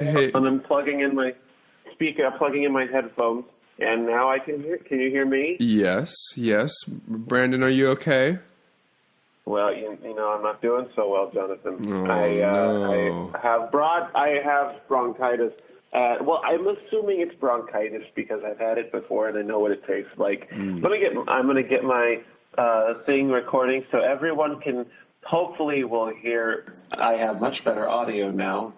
Hey. And I'm plugging in my speaker, plugging in my headphones, and now I can hear. Can you hear me? Yes. Brandon, are you okay? Well, you know, I'm not doing so well, Jonathan. Oh, no. I have bronchitis. Well, I'm assuming it's bronchitis because I've had it before and I know what it tastes like. I'm gonna get my thing recording so everyone can. Hopefully will hear. I have much better audio now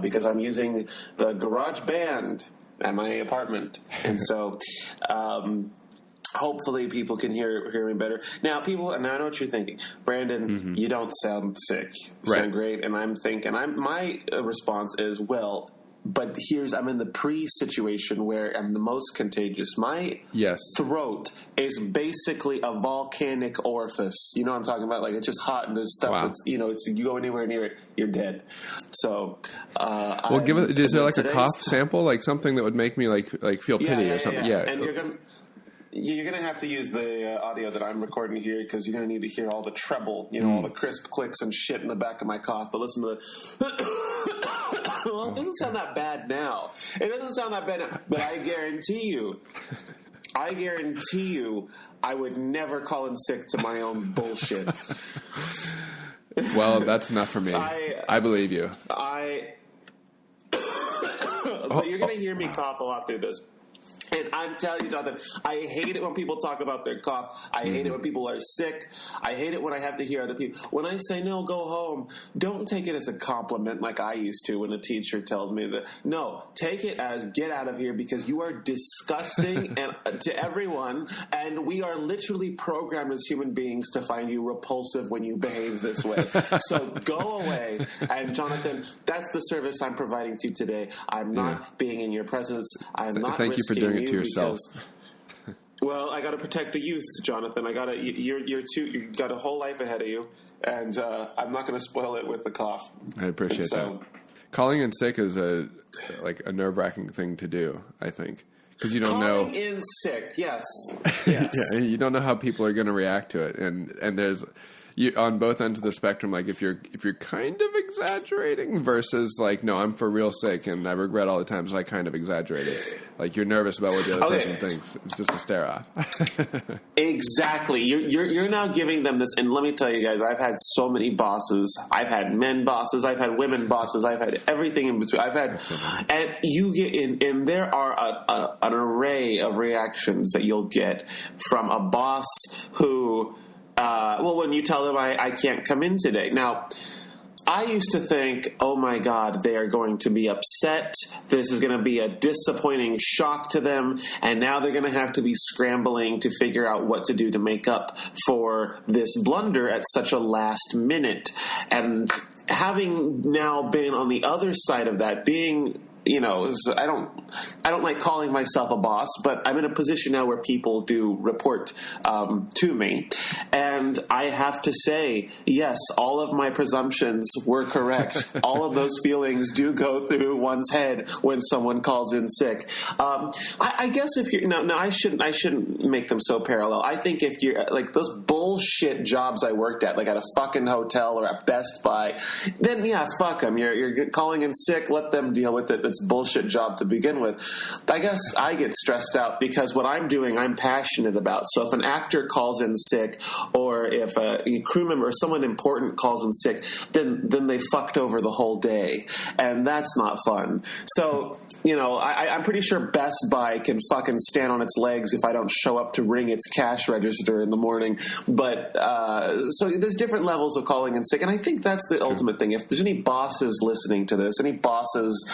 because I'm using the GarageBand at my apartment, and so hopefully people can hear me better. Now, people, and I know what you're thinking, Brandon. You don't sound sick. You sound great, and I'm thinking. My response is, well. But I'm in the pre-situation where I'm the most contagious. My throat is basically a volcanic orifice. You know what I'm talking about? Like, it's just hot and there's stuff that's, you go anywhere near it, you're dead. So, is there like a cough sample? Like something that would make me like feel pity or something? Yeah. And you're gonna have to use the audio that I'm recording here because you're gonna need to hear all the treble, all the crisp clicks and shit in the back of my cough. But listen to the. Well, it doesn't sound that bad now. But I guarantee you, I would never call in sick to my own bullshit. Well, that's enough for me. I believe you. But you're gonna hear me cough a lot through this. And I'm telling you, Jonathan, I hate it when people talk about their cough. I hate it when people are sick. I hate it when I have to hear other people. When I say, no, go home, don't take it as a compliment like I used to when a teacher told me that. No, take it as get out of here because you are disgusting and to everyone. And we are literally programmed as human beings to find you repulsive when you behave this way. So go away. And, Jonathan, that's the service I'm providing to you today. I'm not being in your presence. I'm not Thank you for doing it to yourself. Well, I got to protect the youth, Jonathan. You got a whole life ahead of you, and I'm not going to spoil it with the cough. I appreciate that. Calling in sick is a nerve-wracking thing to do, I think, because you don't know. Calling in sick, yes. Yeah, you don't know how people are going to react to it, and there's. On both ends of the spectrum, like if you're kind of exaggerating versus like, no, I'm for real sick and I regret all the times I kind of exaggerated. Like you're nervous about what the other person thinks. It's just a stare off. Exactly. You're now giving them this. And let me tell you guys, I've had so many bosses. I've had men bosses. I've had women bosses. I've had everything in between. And you get in, and there are an array of reactions that you'll get from a boss who, when you tell them I can't come in today. Now, I used to think, oh my God, they are going to be upset. This is going to be a disappointing shock to them. And now they're going to have to be scrambling to figure out what to do to make up for this blunder at such a last minute. And having now been on the other side of that, being... I don't like calling myself a boss, but I'm in a position now where people do report to me. And I have to say, yes, all of my presumptions were correct. All of those feelings do go through one's head when someone calls in sick. I guess if you're no, I shouldn't make them so parallel. I think if you're like those bullshit jobs I worked at, like at a fucking hotel or at Best Buy, then yeah, fuck them. You're calling in sick. Let them deal with it. It's bullshit job to begin with. I guess I get stressed out because what I'm doing, I'm passionate about. So if an actor calls in sick, or if a crew member or someone important calls in sick, then they fucked over the whole day, and that's not fun. So I'm pretty sure Best Buy can fucking stand on its legs if I don't show up to ring its cash register in the morning. But so there's different levels of calling in sick, and I think that's the ultimate thing. If there's any bosses listening to this, any bosses.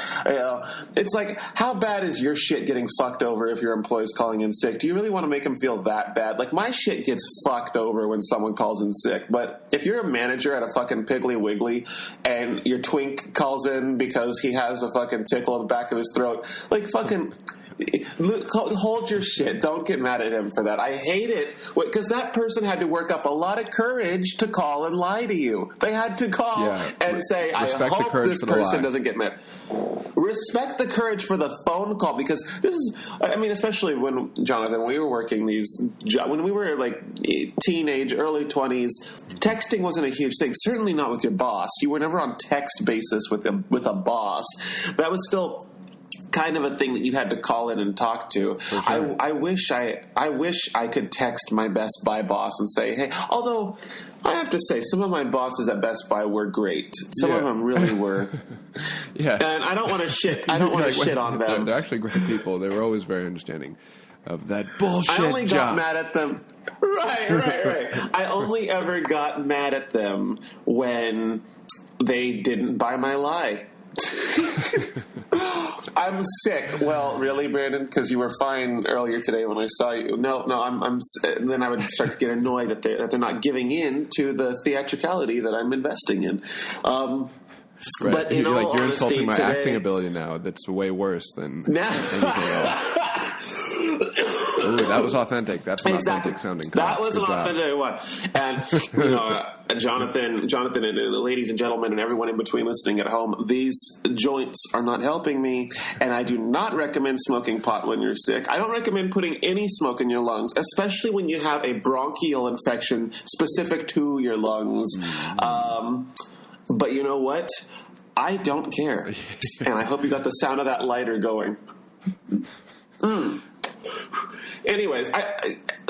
It's like, how bad is your shit getting fucked over if your employee's calling in sick? Do you really want to make them feel that bad? Like, my shit gets fucked over when someone calls in sick. But if you're a manager at a fucking Piggly Wiggly and your twink calls in because he has a fucking tickle in the back of his throat, like, fucking... hold your shit. Don't get mad at him for that. I hate it because that person had to work up a lot of courage to call and lie to you. They had to call and say, I hope this person doesn't get mad. Respect the courage for the phone call, because this is, I mean, especially when, Jonathan, we were working when we were like teenage, early 20s, texting wasn't a huge thing. Certainly not with your boss. You were never on text basis with a boss. That was still kind of a thing that you had to call in and talk to. Sure. I wish I could text my Best Buy boss and say, hey, although I have to say some of my bosses at Best Buy were great. Some of them really were. Yeah. And I don't want to shit on them. They're actually great people. They were always very understanding of that bullshit I only got job. mad at them. Right. I only ever got mad at them when they didn't buy my lie. I'm sick. Well, really, Brandon? Because you were fine earlier today when I saw you. No. I'm. Then I would start to get annoyed that they're not giving in to the theatricality that I'm investing in. Right. But you're insulting my acting ability now. That's way worse than anything else. Ooh, that was authentic. That's an authentic sounding call. That was an authentic one. And Jonathan, and the ladies and gentlemen, and everyone in between listening at home, these joints are not helping me, and I do not recommend smoking pot when you're sick. I don't recommend putting any smoke in your lungs, especially when you have a bronchial infection specific to your lungs. But you know what? I don't care, and I hope you got the sound of that lighter going. Anyways,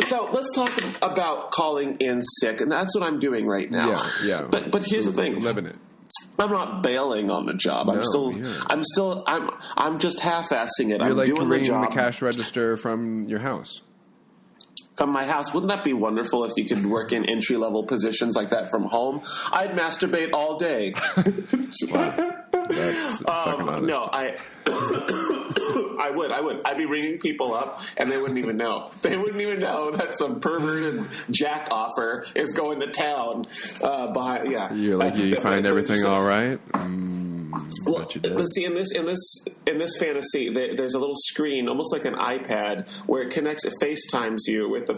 so let's talk about calling in sick, and that's what I'm doing right now. Yeah. But here's the thing: living it. I'm not bailing on the job. I'm just half-assing it. You're like doing ringing the job the cash register from your house. From my house. Wouldn't that be wonderful if you could work in entry-level positions like that from home? I'd masturbate all day. Wow. That's fucking honest. No, I would. I'd be ringing people up, and they wouldn't even know. They wouldn't even know that some perverted jack offer is going to town. You're like, you find everything all right? Well, let's see. In this fantasy, there's a little screen, almost like an iPad, where it connects. It FaceTimes you with the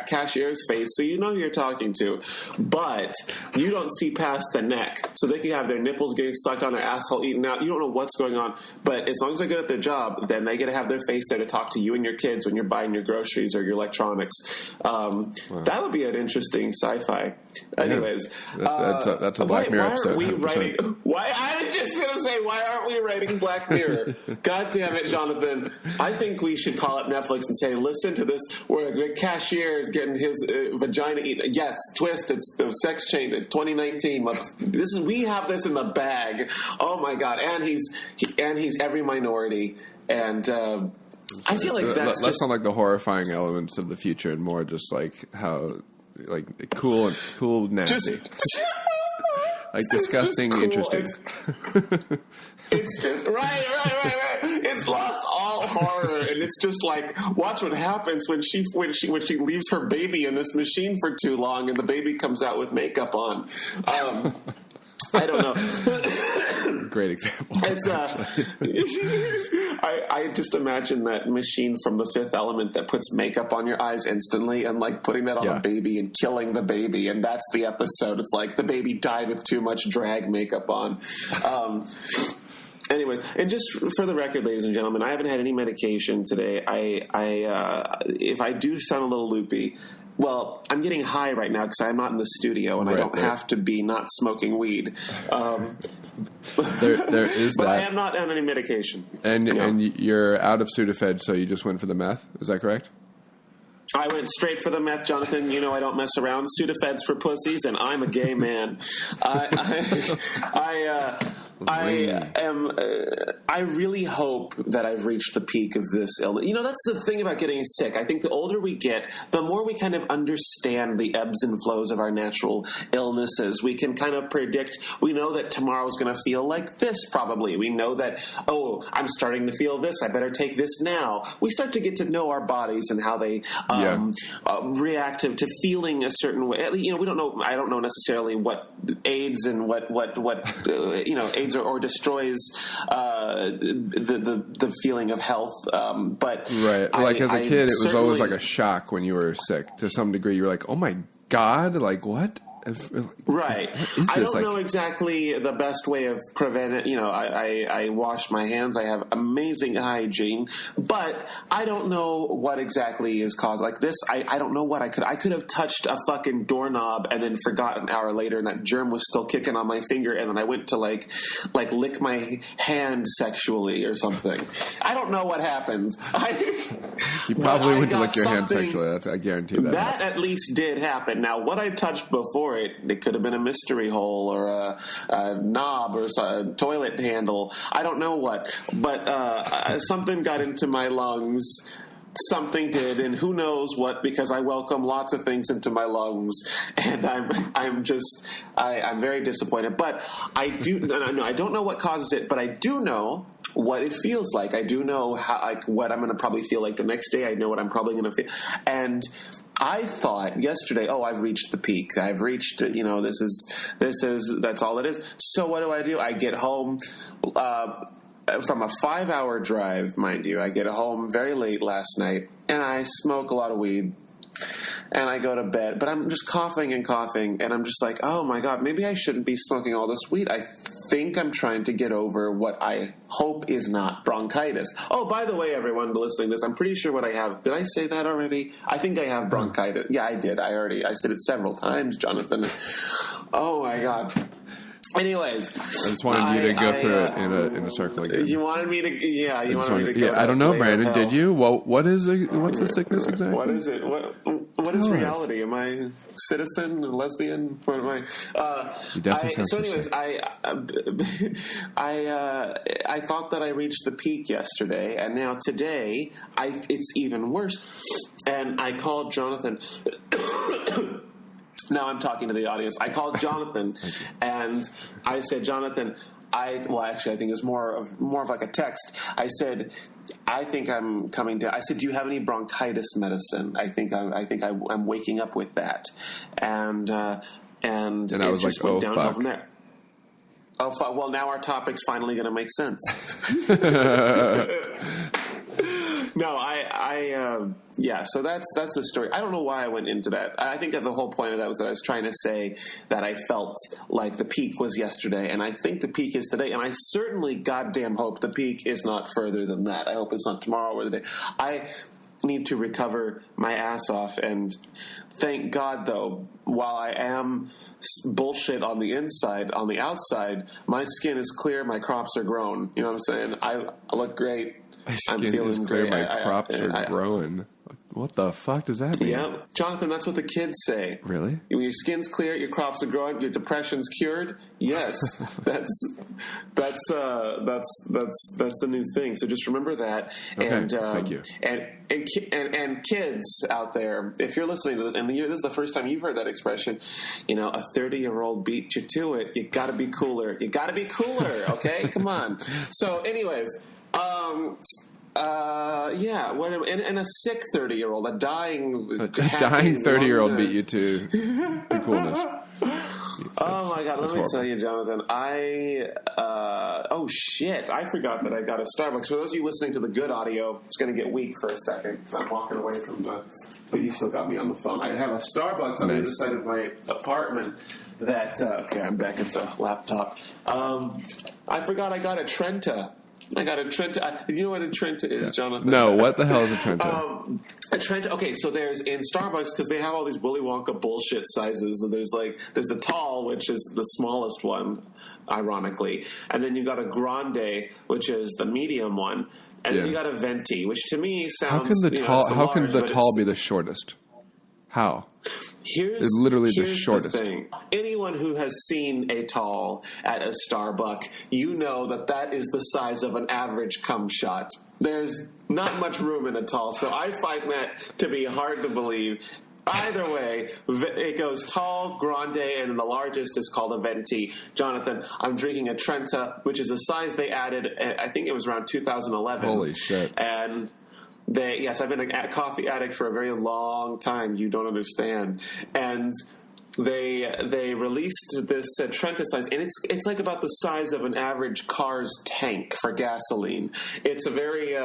cashier's face, so you know who you're talking to, but you don't see past the neck. So they can have their nipples getting sucked on, their asshole eaten out. You don't know what's going on, but as long as they're good at their job, then they get to have their face there to talk to you and your kids when you're buying your groceries or your electronics. Wow. That would be an interesting sci-fi. Anyways, that's a Black Mirror episode. I was just going to say, why aren't we writing Black Mirror? God damn it, Jonathan. I think we should call up Netflix and say, listen to this, where the cashier is getting his vagina eaten. Yes, twist, it's the sex change in 2019. We have this in the bag. Oh my God. And he's every minority. And I feel like that's less on like the horrifying elements of the future and more just like how like cool, nasty. Like disgusting, cool. Interesting. It's just right. It's lost all horror, and it's just like, watch what happens when she leaves her baby in this machine for too long, and the baby comes out with makeup on. I don't know. Great example. It's I just imagine that machine from The Fifth Element that puts makeup on your eyes instantly and like putting that on a baby and killing the baby, and that's the episode. It's like the baby died with too much drag makeup on. Anyway, and just for the record, ladies and gentlemen, I haven't had any medication today. If I do sound a little loopy, well, I'm getting high right now because I'm not in the studio and I don't have to be not smoking weed. There is but that. I am not on any medication. And you're out of Sudafed, so you just went for the meth. Is that correct? I went straight for the meth, Jonathan. You know I don't mess around. Sudafed's for pussies, and I'm a gay man. I really hope that I've reached the peak of this illness. You know, that's the thing about getting sick. I think the older we get, the more we kind of understand the ebbs and flows of our natural illnesses. We can kind of predict. We know that tomorrow's going to feel like this, probably. We know that, I'm starting to feel this. I better take this now. We start to get to know our bodies and how they react to feeling a certain way. You know, we don't know. I don't know necessarily what AIDS and what AIDS degrades or destroys the feeling of health. But right, like as a kid, it was always like a shock when you were sick. To some degree, you were like, "Oh my God, like what?" Right. What I don't know exactly the best way of preventing. I wash my hands. I have amazing hygiene, but I don't know what exactly is caused. Like this, I don't know what I could have touched a fucking doorknob and then forgot an hour later, and that germ was still kicking on my finger, and then I went to like lick my hand sexually or something. I don't know what happened. You probably went to lick your hand sexually. I guarantee that. That at least did happen. Now, what I touched before it could have been a mystery hole or a knob or a toilet handle. I don't know what, but something got into my lungs. Something did, and who knows what? Because I welcome lots of things into my lungs, and I'm very disappointed. But I don't know what causes it, but I do know what it feels like. I do know what I'm going to probably feel like the next day. I know what I'm probably going to feel, and I thought yesterday, I've reached the peak. I've reached, that's all it is. So what do? I get home from a 5-hour drive, mind you. I get home very late last night, and I smoke a lot of weed, and I go to bed. But I'm just coughing, and I'm just like, oh my God, maybe I shouldn't be smoking all this weed. I think I'm trying to get over what I hope is not bronchitis. Oh, by the way, everyone listening to this, I'm pretty sure what I have. Did I say that already? I think I have bronchitis. Yeah, I did. I said it several times, Jonathan. Oh my God. Anyways, I just wanted you to go through it in a circle again. You wanted me to, yeah. You wanted me to go. Yeah, I don't know, Brandon. Did you? Well, what's the sickness exactly? What is it? What is reality? Am I a citizen, a lesbian? What am I? You definitely so, anyways, I thought that I reached the peak yesterday, and now today, it's even worse. And I called Jonathan. Now I'm talking to the audience. I called Jonathan, and I said, Jonathan, I think it was more of like a text. I said, I think I'm coming to. I said, do you have any bronchitis medicine? I think I'm waking up with that, and I was like, oh fuck. From there. Oh, well, now our topic's finally going to make sense. No, so that's the story. I don't know why I went into that. I think that the whole point of that was that I was trying to say that I felt like the peak was yesterday, and I think the peak is today, and I certainly goddamn hope the peak is not further than that. I hope it's not tomorrow or the day. I need to recover my ass off, and thank God, though, while I am bullshit on the inside, on the outside, my skin is clear, my crops are grown. You know what I'm saying? I look great. My skin is clear, my crops are growing. What the fuck does that mean? Yeah, Jonathan, that's what the kids say. Really? When your skin's clear, your crops are growing, your depression's cured. Yes, that's the new thing. So just remember that. Okay, and thank you. And kids out there, if you're listening to this, and this is the first time you've heard that expression, a 30-year-old beat you to it. You got to be cooler. You got to be cooler. Okay, come on. So, anyways. And a sick 30-year-old, a dying 30-year-old beat you to the coolness. Oh my God! Let me tell you, Jonathan. I forgot that I got a Starbucks. For those of you listening to the good audio, it's going to get weak for a second because I'm walking away from the. But you still got me on the phone. I have a Starbucks on the other side of my apartment. Okay, I'm back at the laptop. I forgot I got a Trenta. I got a Trenta. Do you know what a Trenta is, Jonathan? No, what the hell is a Trenta? A Trenta. Okay, so there's in Starbucks because they have all these Willy Wonka bullshit sizes. And there's the tall, which is the smallest one, ironically, and then you got a Grande, which is the medium one, and then you got a Venti, which to me sounds. How can the tall be the shortest? How? It's literally the shortest. The thing. Anyone who has seen a tall at a Starbucks, you know that is the size of an average cum shot. There's not much room in a tall, so I find that to be hard to believe. Either way, it goes tall, grande, and then the largest is called a venti. Jonathan, I'm drinking a Trenta, which is a size they added, I think it was around 2011. Holy shit. And I've been a coffee addict for a very long time. You don't understand. And they released this Trenta size, and it's like about the size of an average car's tank for gasoline. It's a very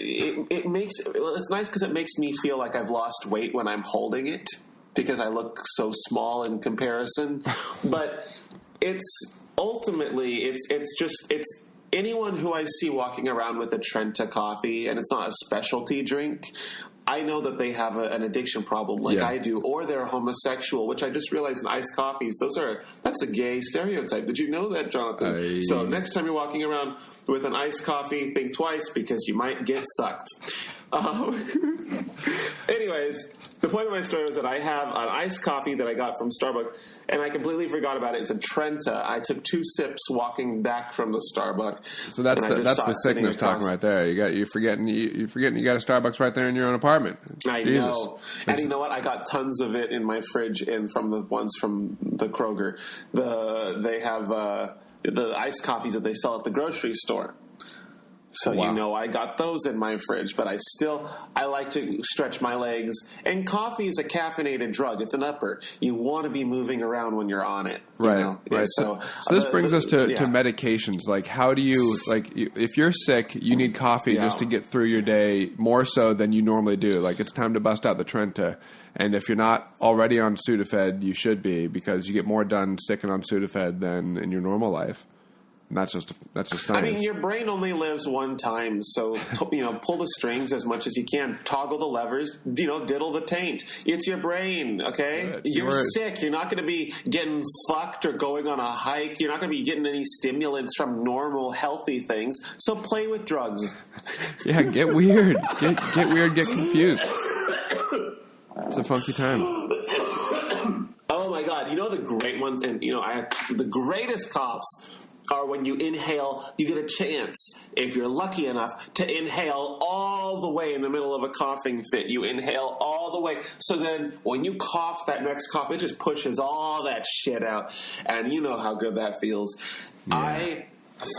it's nice because it makes me feel like I've lost weight when I'm holding it because I look so small in comparison. But it's ultimately it's anyone who I see walking around with a Trenta coffee, and it's not a specialty drink, I know that they have an addiction problem like I do, or they're homosexual, which I just realized in iced coffees, that's a gay stereotype. Did you know that, Jonathan? So next time you're walking around with an iced coffee, think twice because you might get sucked. Anyways, the point of my story was that I have an iced coffee that I got from Starbucks, and I completely forgot about it. It's a Trenta. I took 2 sips walking back from the Starbucks. So that's the sickness talking right there. You're forgetting you got a Starbucks right there in your own apartment. I know. And you know what? I got tons of it in my fridge and from the ones from the Kroger. They have the iced coffees that they sell at the grocery store. So, I got those in my fridge, but I like to stretch my legs. And coffee is a caffeinated drug. It's an upper. You want to be moving around when you're on it. Right. Right. So this brings us to medications. Like, how do you, if you're sick, you need coffee just to get through your day more so than you normally do. Like, it's time to bust out the Trenta. And if you're not already on Sudafed, you should be, because you get more done sicking on Sudafed than in your normal life. And that's just science. I mean, your brain only lives one time, so pull the strings as much as you can, toggle the levers, diddle the taint. It's your brain, okay? You're sick. You're not going to be getting fucked or going on a hike. You're not going to be getting any stimulants from normal, healthy things. So play with drugs. Yeah, get weird. Get weird. Get confused. It's a funky time. Oh my God! The great ones, and the greatest coughs are when you inhale. You get a chance, if you're lucky enough, to inhale all the way in the middle of a coughing fit. You inhale all the way. So then when you cough that next cough, it just pushes all that shit out. And you know how good that feels. Yeah. I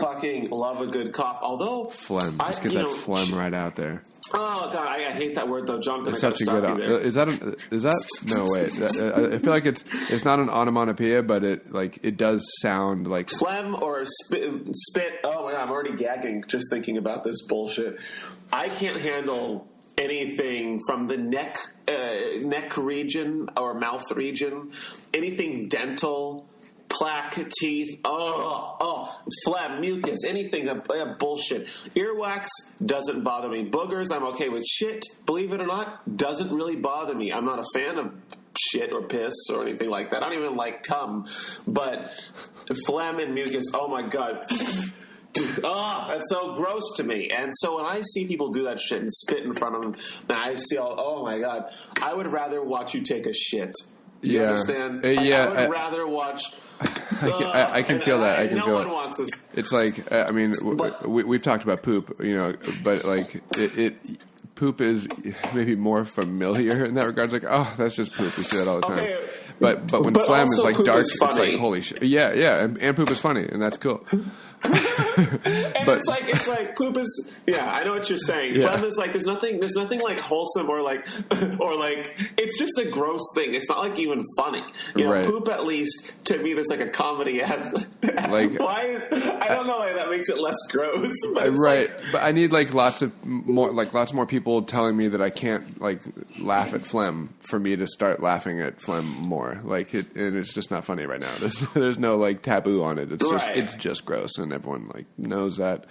fucking love a good cough. Although phlegm. Just get that phlegm right out there. Oh God, I hate that word though, Jonathan. It's such a good. Is that? No wait. I feel like it's not an onomatopoeia, but it does sound like phlegm or spit. Oh my God, I'm already gagging just thinking about this bullshit. I can't handle anything from the neck region or mouth region. Anything dental. Plaque, teeth, phlegm, mucus, anything, bullshit. Earwax doesn't bother me. Boogers, I'm okay with. Shit, believe it or not, doesn't really bother me. I'm not a fan of shit or piss or anything like that. I don't even like cum. But phlegm and mucus, oh my God. That's so gross to me. And so when I see people do that shit and spit in front of them, and I see oh my God, I would rather watch you take a shit. You understand? I would rather watch... I can feel that. I can feel one wants this. It's like, I mean, we've talked about poop, but poop is maybe more familiar in that regard. It's like, that's just poop. We see that all the time. Okay. But when phlegm is like dark, it's like, holy shit. Yeah, and poop is funny, and that's cool. And it's like poop is. Yeah, I know what you're saying. Yeah. Phlegm is like there's nothing like wholesome or like it's just a gross thing. It's not like even funny. Right. Poop at least to me there's like a comedy as like I don't know why that makes it less gross. But right, but I need lots more people telling me that I can't laugh at phlegm for me to start laughing at phlegm more. And it's just not funny right now. There's no taboo on it. It's just gross. And everyone knows that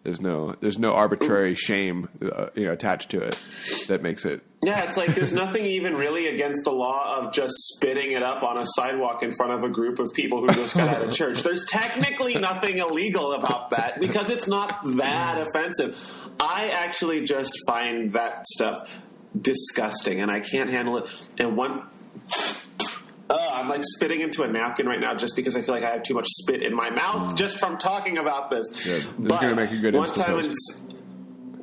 there's no arbitrary shame attached to it that makes it. Yeah, it's like there's nothing even really against the law of just spitting it up on a sidewalk in front of a group of people who just got out of church. There's technically nothing illegal about that because it's not that offensive. I actually just find that stuff disgusting and I can't handle it. And I'm spitting into a napkin right now just because I feel like I have too much spit in my mouth just from talking about this. Good. This is going to make a good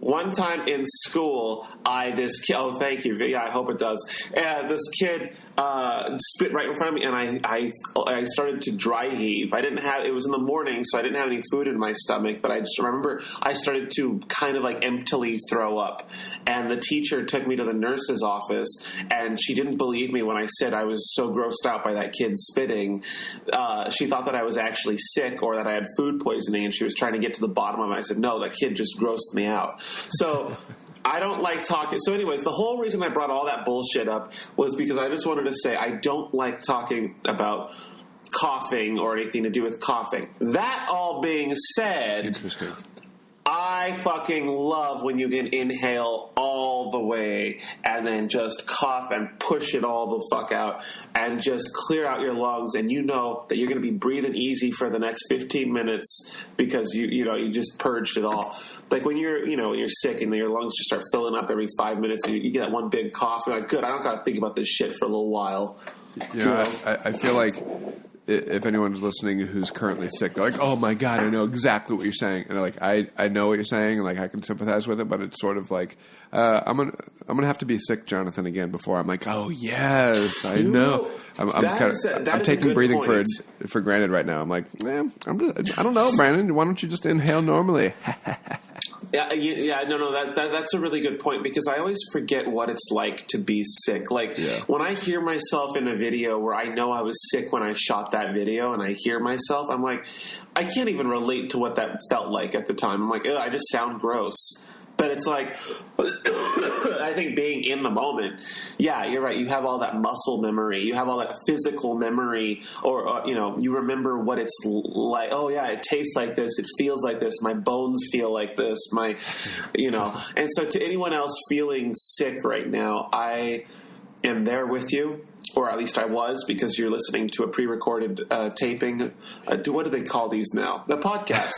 one time in school, thank you. Yeah, I hope it does. This kid spit right in front of me, and I started to dry heave. It was in the morning, so I didn't have any food in my stomach, but I just remember I started to kind of like emptily throw up. And the teacher took me to the nurse's office, and she didn't believe me when I said I was so grossed out by that kid spitting. She thought that I was actually sick or that I had food poisoning, and she was trying to get to the bottom of it. I said, no, that kid just grossed me out. So I don't like talking. So anyways, the whole reason I brought all that bullshit up was because I just wanted to say I don't like talking about coughing or anything to do with coughing. That all being said, Interesting. I fucking love when you can inhale all the way and then just cough and push it all the fuck out and just clear out your lungs, and you know that you're going to be breathing easy for the next 15 minutes because you just purged it all. Like when you're sick and your lungs just start filling up every 5 minutes, and you get that one big cough, and you're like, good, I don't got to think about this shit for a little while. I feel like if anyone's listening who's currently sick, they're like, oh my God, I know exactly what you're saying. And like, I know what you're saying, and like, I can sympathize with it, but it's sort of like, I'm going to have to be sick, Jonathan, again before I'm like, oh yes, I know. I'm taking breathing for granted right now. I'm like, I don't know, Brandon, why don't you just inhale normally? That's a really good point, because I always forget what it's like to be sick. Like when I hear myself in a video where I know I was sick when I shot that video, and I hear myself, I'm like, I can't even relate to what that felt like at the time. I'm like, I just sound gross. But it's like, I think being in the moment, yeah, you're right. You have all that muscle memory. You have all that physical memory, or you remember what it's like. Oh, yeah, it tastes like this. It feels like this. My bones feel like this. And so to anyone else feeling sick right now, I am there with you. Or at least I was, because you're listening to a pre-recorded taping. What do they call these now? The podcast.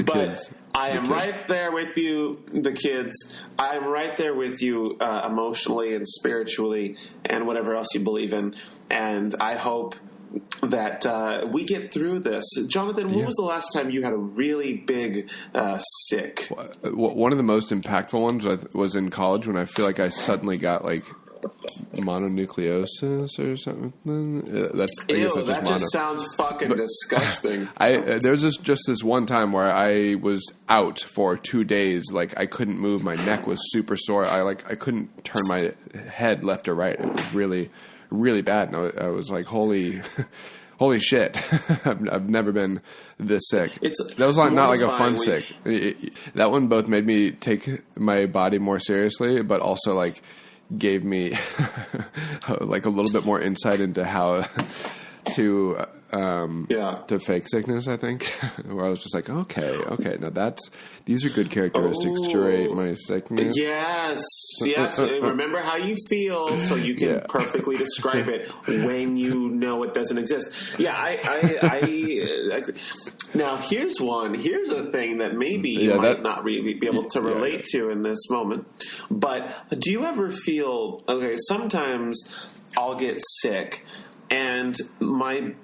Kids. I am right there with you, the kids. I'm right there with you emotionally and spiritually and whatever else you believe in. And I hope that we get through this. Jonathan, when was the last time you had a really big sick? One of the most impactful ones was in college, when I feel like I suddenly got like mononucleosis or something. That just sounds fucking disgusting. There's just this one time where I was out for 2 days. Like, I couldn't move. My neck was super sore. I couldn't turn my head left or right. It was really, really bad. And I was like, holy shit. I've never been this sick. That was not like a fun sick. That one both made me take my body more seriously, but also like gave me like a little bit more insight into how to fake sickness, I think. Where I was just like, okay, now these are good characteristics to rate my sickness. Yes. Remember how you feel, so you can perfectly describe it when you know it doesn't exist. Yeah, I agree. Now here's a thing that maybe you might not really be able to relate to in this moment. But do you ever feel, sometimes I'll get sick, and I'm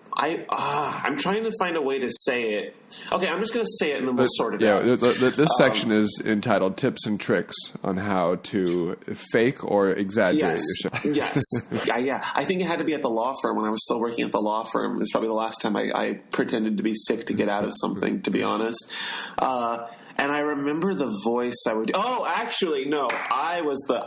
trying to find a way to say it. Okay, I'm just going to say it and then we'll sort it out. This section is entitled Tips and Tricks on How to Fake or Exaggerate Yourself. Yes. Yeah. I think it had to be at the law firm when I was still working at the law firm. It's probably the last time I pretended to be sick to get out of something, to be honest. And I remember the voice I would... Oh, actually, no. I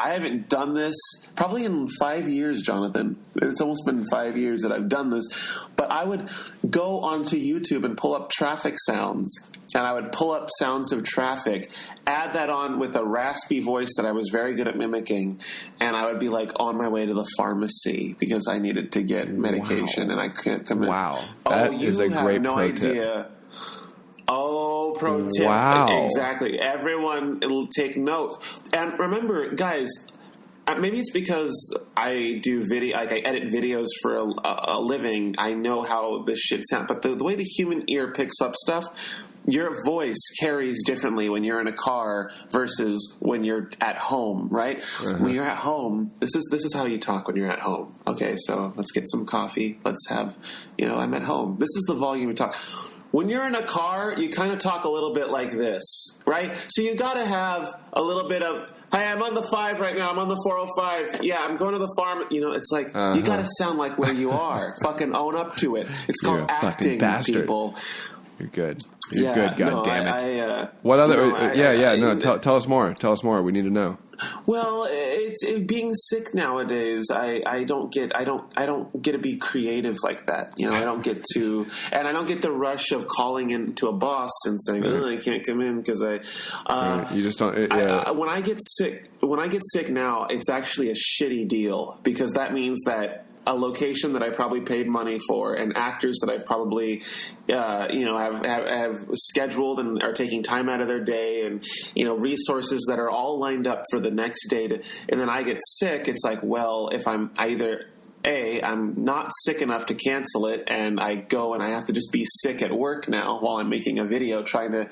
haven't done this probably in 5 years, Jonathan. It's almost been 5 years that I've done this. But I would go onto YouTube and pull up traffic sounds. And I would pull up sounds of traffic, add that on with a raspy voice that I was very good at mimicking. And I would be like on my way to the pharmacy because I needed to get medication and I can't come in. Wow. That is a great pro idea. Tip. Oh, pro tip. Wow. Exactly. Everyone will take note. And remember, guys, maybe it's because I do video, like I edit videos for a living. I know how this shit sounds. But the way the human ear picks up stuff, your voice carries differently when you're in a car versus when you're at home, right? Uh-huh. When you're at home, this is how you talk when you're at home. Okay, so let's get some coffee. Let's have, I'm at home. This is the volume you talk. When you're in a car, you kind of talk a little bit like this, right? So you got to have a little bit of Hey, I'm on the 5 right now. I'm on the 405. Yeah, I'm going to the farm. You know, it's like, you got to sound like where you are. Fucking own up to it. It's You're called a fucking acting, bastard. people. You're good. You're good. God damn it. I, what other? Tell us more. Tell us more. We need to know. Well, it's being sick nowadays. I don't get to be creative like that. You know, I don't get to, and I don't get the rush of calling into a boss and saying, I can't come in because you just don't. When I get sick now, it's actually a shitty deal because that means that a location that I probably paid money for and actors that I've probably, have scheduled and are taking time out of their day and, resources that are all lined up for the next day and then I get sick. It's like, well, if I'm I'm not sick enough to cancel it and I go and I have to just be sick at work now while I'm making a video trying to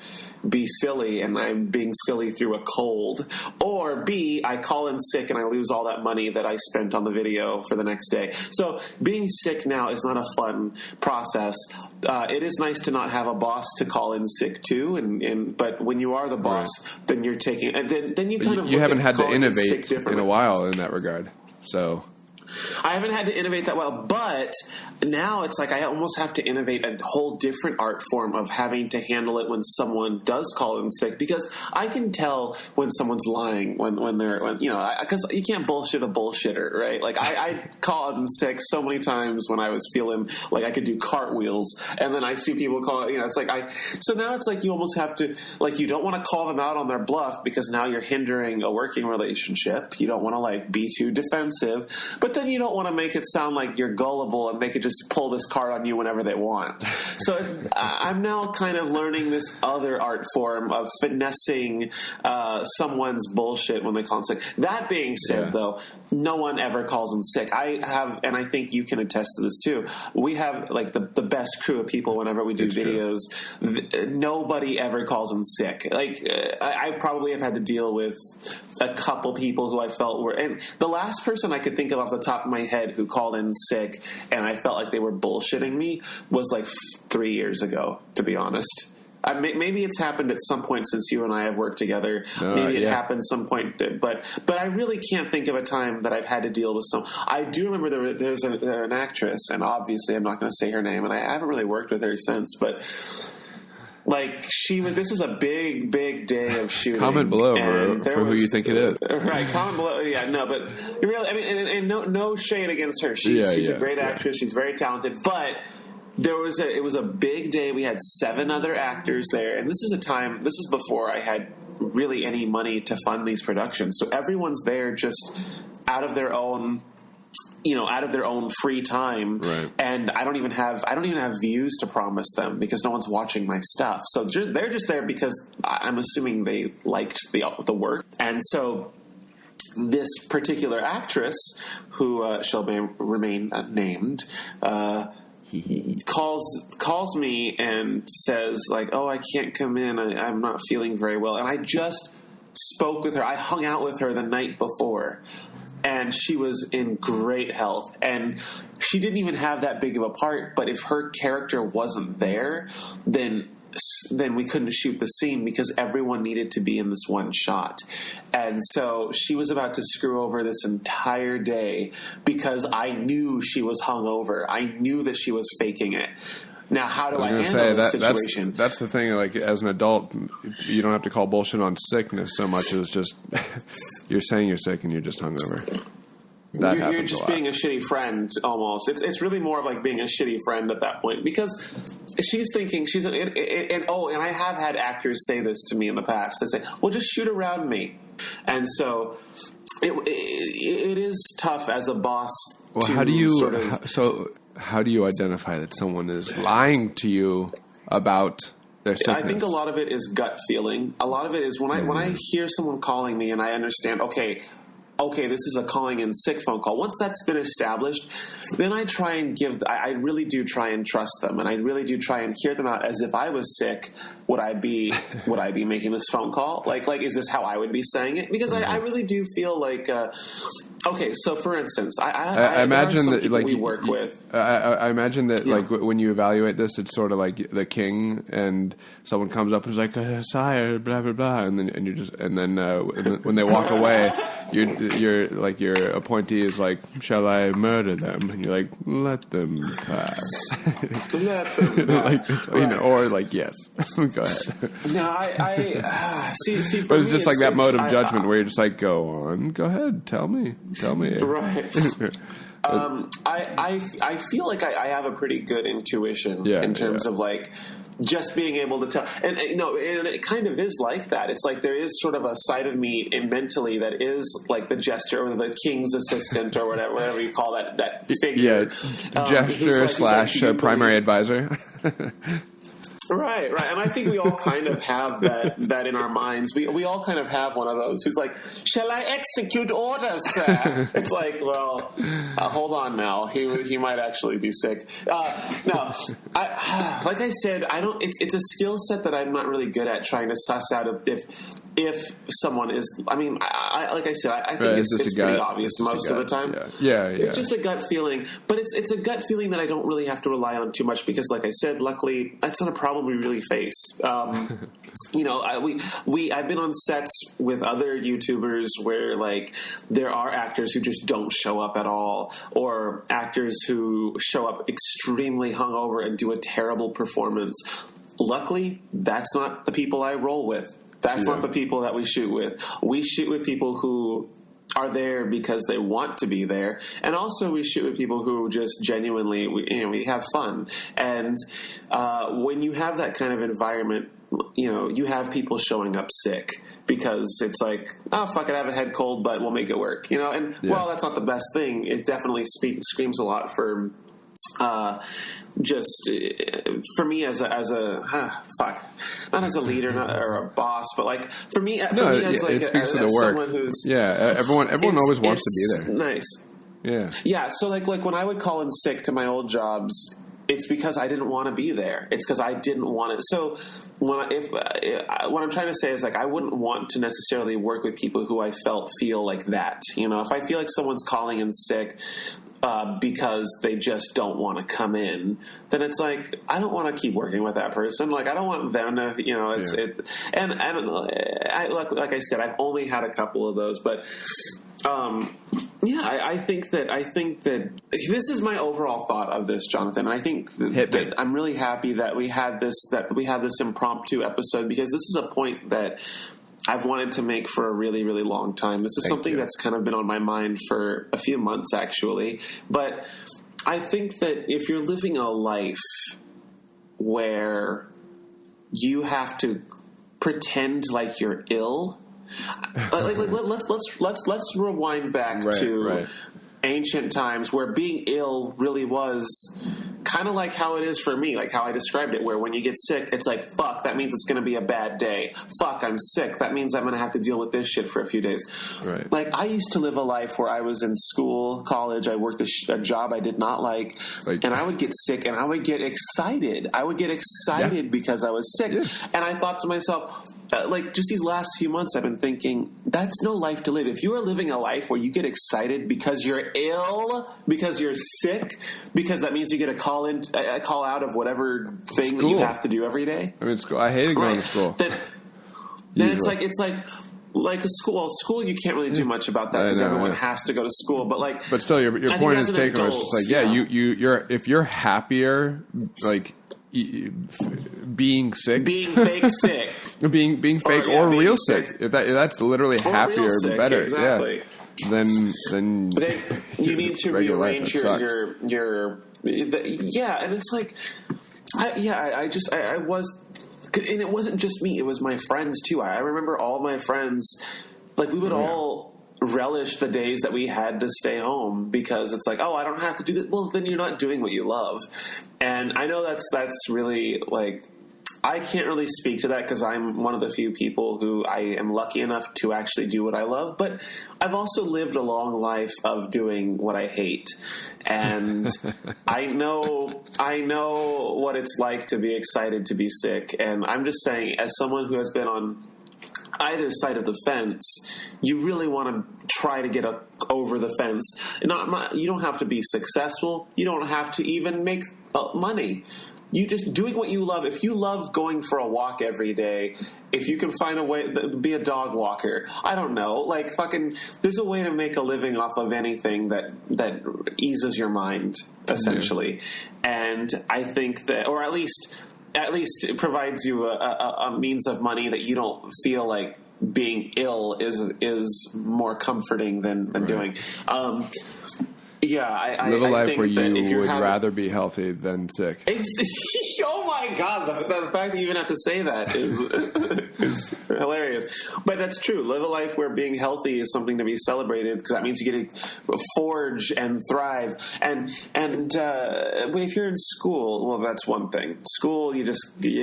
be silly and I'm being silly through a cold. Or B, I call in sick and I lose all that money that I spent on the video for the next day. So being sick now is not a fun process. It is nice to not have a boss to call in sick to, but when you are the boss, then you're taking, and then you kind of you haven't had to innovate in a while in that regard. So I haven't had to innovate that well, but now it's like I almost have to innovate a whole different art form of having to handle it when someone does call in sick, because I can tell when someone's lying when they're because you can't bullshit a bullshitter, right? Like I called in sick so many times when I was feeling like I could do cartwheels, and then I see people call it's like so now it's like you almost have to, like, you don't want to call them out on their bluff because now you're hindering a working relationship. You don't want to like be too defensive, but then you don't want to make it sound like you're gullible and they could just pull this card on you whenever they want. So I'm now kind of learning this other art form of finessing someone's bullshit when they call in sick. That being said, though, no one ever calls in sick. I have, and I think you can attest to this too, we have like the best crew of people whenever we do videos. Nobody ever calls in sick. Like I probably have had to deal with a couple people who I felt were, and the last person I could think of off the top of my head who called in sick and I felt like they were bullshitting me was like 3 years ago, to be honest. Maybe it's happened at some point since you and I have worked together. Maybe it happened some point, but I really can't think of a time that I've had to deal with some. I do remember there's an actress, and obviously I'm not going to say her name, and I haven't really worked with her since, but like this was a big day of shooting. Comment below for who you think it is. Right, comment below. Yeah, no, but really, I mean, and no shade against her. She's a great actress. She's very talented, but it was a big day. We had 7 other actors there, and this is before I had really any money to fund these productions. So everyone's there just out of their own free time, right. And I don't even have views to promise them because no one's watching my stuff. So they're just there because I'm assuming they liked the work. And so this particular actress, who shall remain named, calls me and says like, "Oh, I can't come in. I'm not feeling very well." And I just spoke with her. I hung out with her the night before. And she was in great health. And she didn't even have that big of a part. But if her character wasn't there, then we couldn't shoot the scene because everyone needed to be in this one shot. And so she was about to screw over this entire day because I knew she was hungover. I knew that she was faking it. Now, how do I handle this situation? That's the thing. Like, as an adult, you don't have to call bullshit on sickness so much as just you're saying you're sick and you're just hungover. You're just being a shitty friend, almost. It's really more of like being a shitty friend at that point because she's thinking and I have had actors say this to me in the past. They say, "Well, just shoot around me," and so it is tough as a boss. Well, how do you identify that someone is lying to you about their sickness? I think a lot of it is gut feeling. A lot of it is when I hear someone calling me and I understand, okay, this is a calling in sick phone call. Once that's been established, then I really do try and trust them, and I really do try and hear them out as if I was sick. Would I be making this phone call? Like, is this how I would be saying it? Because I really do feel like Okay, so for instance, I imagine there are some that people like we work with. I imagine that Yeah. like when you evaluate this, it's sort of like the king, and someone comes up and is like, "Sire, blah blah blah," and then when they walk away, you're like your appointee is like, "Shall I murder them?" And you're like, "Let them pass." Let them like pass. or like yes, go ahead. No, I see. For But it's me, just like that mode of I- judgment where you're just like, "Go on, go ahead, tell me." Right. I feel like I have a pretty good intuition in terms of like just being able to tell, and it kind of is like that. It's like there is sort of a side of me mentally that is like the jester or the king's assistant or whatever you call that figure. Yeah, jester / primary advisor. Right, and I think we all kind of have that in our minds. We all kind of have one of those who's like, "Shall I execute orders, sir?" It's like, well, hold on now. He might actually be sick. No, like I said, I don't. It's a skill set that I'm not really good at trying to suss out if someone is. I mean, like I said, I think it's pretty obvious most of the time. Yeah. It's just a gut feeling, but it's a gut feeling that I don't really have to rely on too much because, like I said, luckily that's not a problem we really face. I've been on sets with other YouTubers where like there are actors who just don't show up at all, or actors who show up extremely hungover and do a terrible performance. Luckily, that's not the people I roll with. That's not the people that we shoot with. We shoot with people who are there because they want to be there, and also we shoot with people who just genuinely we have fun. And when you have that kind of environment, you have people showing up sick because it's like, oh fuck it, I have a head cold, but we'll make it work. And while that's not the best thing, it definitely screams a lot for. Just for me as a not as a leader or a boss, but like for me as like as someone who's everyone always wants to be there. Nice. Yeah. So like when I would call in sick to my old jobs, it's because I didn't want to be there. It's because I didn't want it. So what I'm trying to say is like I wouldn't want to necessarily work with people who I feel like that. If I feel like someone's calling in sick. Because they just don't want to come in, then it's like I don't want to keep working with that person. Like I don't want them to, and I don't know. Like I said, I've only had a couple of those, but I think that this is my overall thought of this, Jonathan. And I think that I'm really happy that we had this impromptu episode because this is a point that I've wanted to make for a really, really long time. This is something that's kind of been on my mind for a few months, actually. But I think that if you're living a life where you have to pretend like you're ill, let's rewind back to ancient times where being ill really was kind of like how it is for me, like how I described it, where when you get sick, it's like, fuck, that means it's going to be a bad day. Fuck, I'm sick. That means I'm going to have to deal with this shit for a few days. Right. Like, I used to live a life where I was in school, college, I worked a job I did not like, and I would get sick and I would get excited. Because I was sick. Yeah. And I thought to myself, just these last few months, I've been thinking, that's no life to live. If you are living a life where you get excited because you're ill, because you're sick, because that means you get a call out of whatever thing that you have to do every day. I mean, school. I hated going to school. Then it's like a school. Well, school you can't really do much about that because everyone has to go to school. But still, your point is taken. It's just like you're if you're happier, like. Being sick, being fake sick, being fake or real sick. If that's literally happier, sick, better. Exactly. Yeah. Then you need to rearrange your and it's like, I was, and it wasn't just me; it was my friends too. I remember all my friends, like we would all relish the days that we had to stay home because it's like, oh, I don't have to do that. Well, then you're not doing what you love. And I know that's really like, I can't really speak to that because I'm one of the few people who I am lucky enough to actually do what I love. But I've also lived a long life of doing what I hate. And I know what it's like to be excited to be sick. And I'm just saying, as someone who has been on either side of the fence, you really want to try to get over the fence. You don't have to be successful. You don't have to even make money. You just doing what you love. If you love going for a walk every day, if you can find a way, be a dog walker. I don't know, like fucking. There's a way to make a living off of anything that eases your mind, essentially. And I think that, or at least it provides you a means of money that you don't feel like being ill is more comforting than doing. Yeah, I live a life think where that you would rather be healthy than sick. Oh my God! The fact that you even have to say that is hilarious. But that's true. Live a life where being healthy is something to be celebrated, because that means you get to forge and thrive. And if you're in school, well, that's one thing. School, you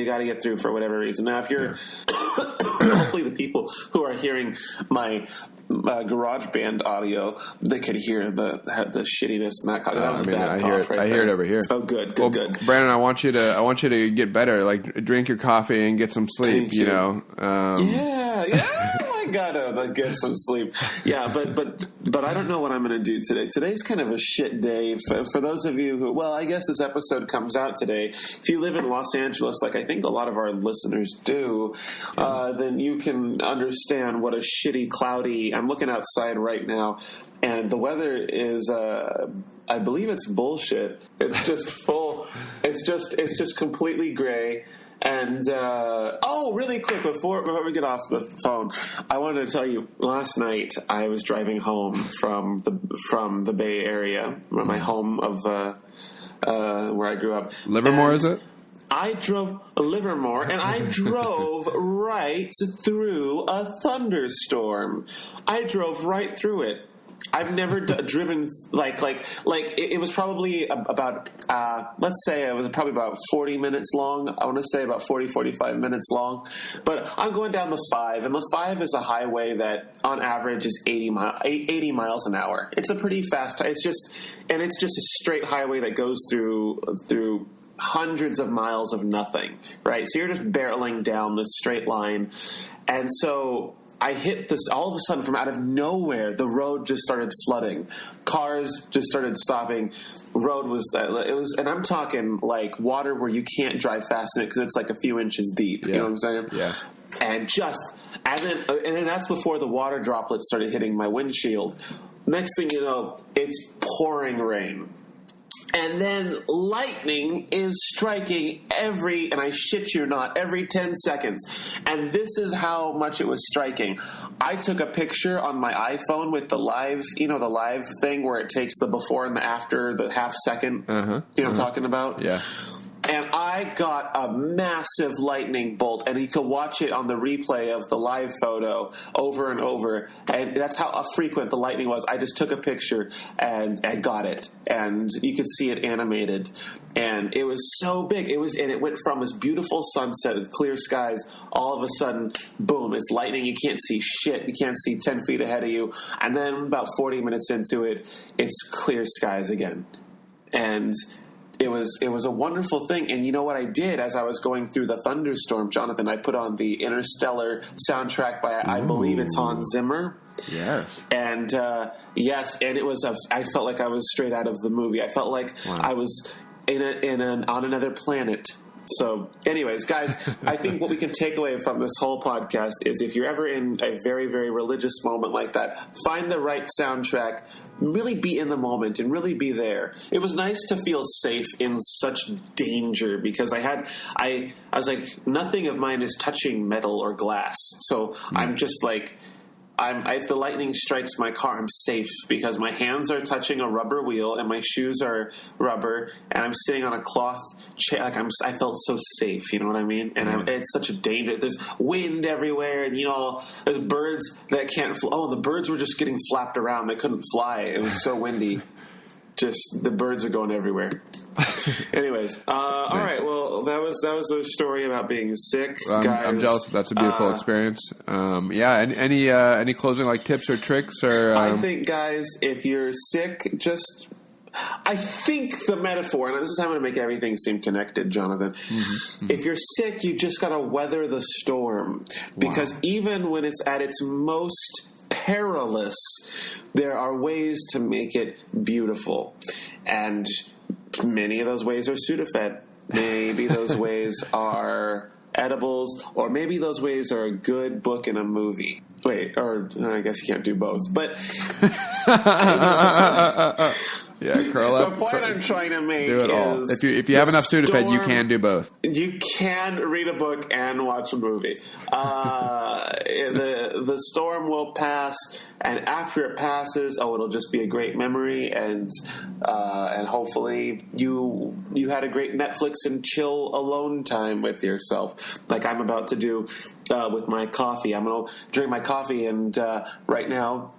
got to get through for whatever reason. Now, if you're hopefully the people who are hearing my GarageBand audio, they could hear the shittiness and that. That was a bad cough right there. I hear it over here. Oh, good. Brandon, I want you to get better. Like, drink your coffee and get some sleep. Thank you. Yeah. I gotta get some sleep. Yeah, but I don't know what I'm going to do today. Today's kind of a shit day for those of you who. Well, I guess this episode comes out today. If you live in Los Angeles, like I think a lot of our listeners do, then you can understand what a shitty, cloudy. I'm looking outside right now, and the weather is. I believe it's bullshit. It's just full. It's just completely gray. And really quick before we get off the phone, I wanted to tell you. Last night I was driving home from the Bay Area, my home of where I grew up. Livermore, is it? I drove Livermore, and I drove right through a thunderstorm. I drove right through it. I've never driven like it was probably about let's say it was probably about 40 minutes long. I want to say about 45 minutes long. But I'm going down the 5, and the 5 is a highway that on average is 80 miles an hour. It's a pretty fast. It's just a straight highway that goes through hundreds of miles of nothing, right? So you're just barreling down this straight line, and so I hit this all of a sudden from out of nowhere. The road just started flooding. Cars just started stopping. Road was and I'm talking like water where you can't drive fast in it because it's like a few inches deep. Yeah. You know what I'm saying? Yeah. And then that's before the water droplets started hitting my windshield. Next thing you know, it's pouring rain. And then lightning is striking and I shit you not, every 10 seconds. And this is how much it was striking. I took a picture on my iPhone with the live thing where it takes the before and the after, the half second. You know what I'm talking about? Yeah. And I got a massive lightning bolt, and you can watch it on the replay of the live photo over and over. And that's how frequent the lightning was. I just took a picture and I got it, and you could see it animated. And it was so big. And it went from this beautiful sunset with clear skies. All of a sudden, boom! It's lightning. You can't see shit. You can't see 10 feet ahead of you. And then about 40 minutes into it, it's clear skies again, and it was a wonderful thing. And you know what I did as I was going through the thunderstorm, Jonathan? I put on the Interstellar soundtrack by, I believe it's Hans Zimmer. Yes. And yes, and it was I felt like I was straight out of the movie. I felt like I was on another planet. So, anyways, guys, I think what we can take away from this whole podcast is if you're ever in a very, very religious moment like that, find the right soundtrack, really be in the moment and really be there. It was nice to feel safe in such danger because I was like, nothing of mine is touching metal or glass. So I'm just like, if the lightning strikes my car, I'm safe because my hands are touching a rubber wheel and my shoes are rubber, and I'm sitting on a cloth chair. Like I felt so safe. You know what I mean? And it's such a danger. There's wind everywhere, and there's birds that can't fly. Oh, the birds were just getting flapped around. They couldn't fly. It was so windy. Just the birds are going everywhere. Anyways, all right. Well, that was a story about being sick. Guys, I'm jealous. That's a beautiful experience. Yeah. Any closing tips or tricks or? I think, guys, if you're sick, just I think the metaphor, and this is how I'm going to make everything seem connected, Jonathan. If you're sick, you just got to weather the storm. Because even when it's at its most perilous, there are ways to make it beautiful. And many of those ways are Sudafed. Maybe those ways are edibles, or maybe those ways are a good book and a movie. Wait, or I guess you can't do both. But yeah, curl up. The point I'm trying to make do it all. is If you have enough Sudafed, you can do both. You can read a book and watch a movie. The storm will pass, and after it passes, it'll just be a great memory, and hopefully you had a great Netflix and chill alone time with yourself, like I'm about to do with my coffee. I'm going to drink my coffee, and right now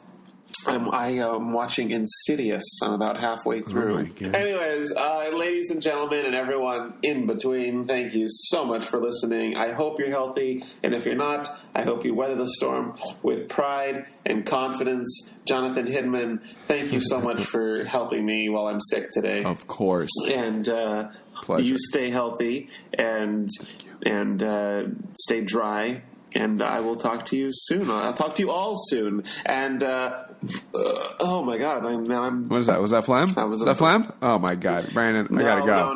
I am watching Insidious. I'm about halfway through. Oh my God. Anyways, ladies and gentlemen and everyone in between, thank you so much for listening. I hope you're healthy, and if you're not, I hope you weather the storm with pride and confidence. Jonathan Hidman, thank you so much for helping me while I'm sick today. Of course. And you stay healthy and stay dry. And I will talk to you soon. I'll talk to you all soon. And oh my God, I'm. What is that? Was that phlegm? Was that phlegm? Oh my God, Brandon, I gotta go.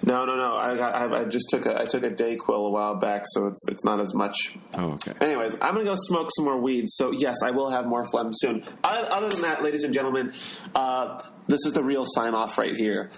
No. I just took a Dayquil a while back, so it's not as much. Oh, okay. Anyways, I'm gonna go smoke some more weed. So yes, I will have more phlegm soon. Other than that, ladies and gentlemen, this is the real sign off right here.